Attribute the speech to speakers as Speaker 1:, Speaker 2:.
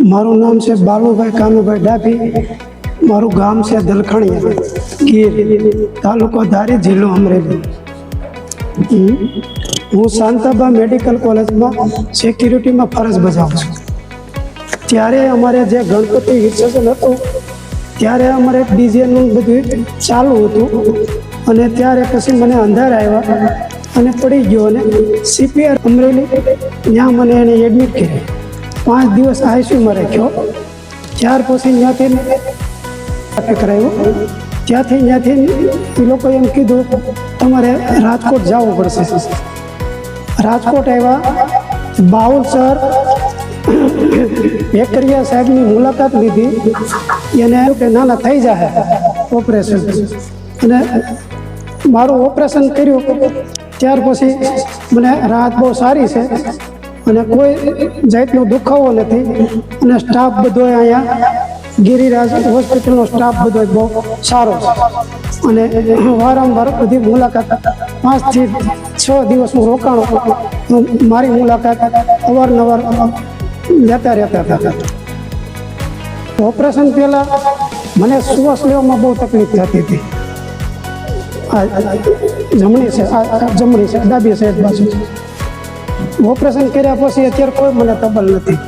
Speaker 1: મારું નામ છે બાલુભાઈ કાનુભાઈ ડાભી. મારું ગામ છે દલખણીયા, ગીર તાલુકો ધારી, જિલ્લો અમરેલી. હું શાંતાબા મેડિકલ કોલેજમાં સિક્યુરિટીમાં ફરજ બજાવું છું. ત્યારે અમારે જે ગણપતિ વિસર્જન હતું ત્યારે અમારે ડીજેનું બધું ચાલુ હતું અને ત્યારે પછી મને અંધાર આવ્યા અને પડી ગયો અને CPR અમરેલી ત્યાં મને એને એડમિટ કર્યો. 5 દિવસ આઈસીયુમાં રાખ્યો. ત્યાર પછી ત્યાંથી કરાવ્યો. ત્યાંથી એ લોકોએ એમ કીધું તમારે રાજકોટ જવું પડશે. રાજકોટ આવ્યા. બાઉલ સર વેકરિયા સાહેબની મુલાકાત લીધી. એને કે ના થઈ જાય ઓપરેશન, અને મારું ઓપરેશન કર્યું. ત્યાર પછી મને રાહત બહુ સારી છે અને કોઈ જાતનો દુખાવો નથી. અને સ્ટાફ બધો અહીંયા ગિરિરાજ હોસ્પિટલનો સ્ટાફ બધો બહુ સારો છે અને વારંવાર બધી મુલાકાત 5 થી 6 દિવસ હું રોકાણો. મારી મુલાકાત અવારનવાર લેતા રહેતા હતા. ઓપરેશન પહેલાં મને શ્વાસ લેવામાં બહુ તકલીફ થતી હતી. જમણી છે ડાબી સાઈડ બાજુ. ઓપરેશન કર્યા પછી અત્યારે કોઈ મને તબલ નથી.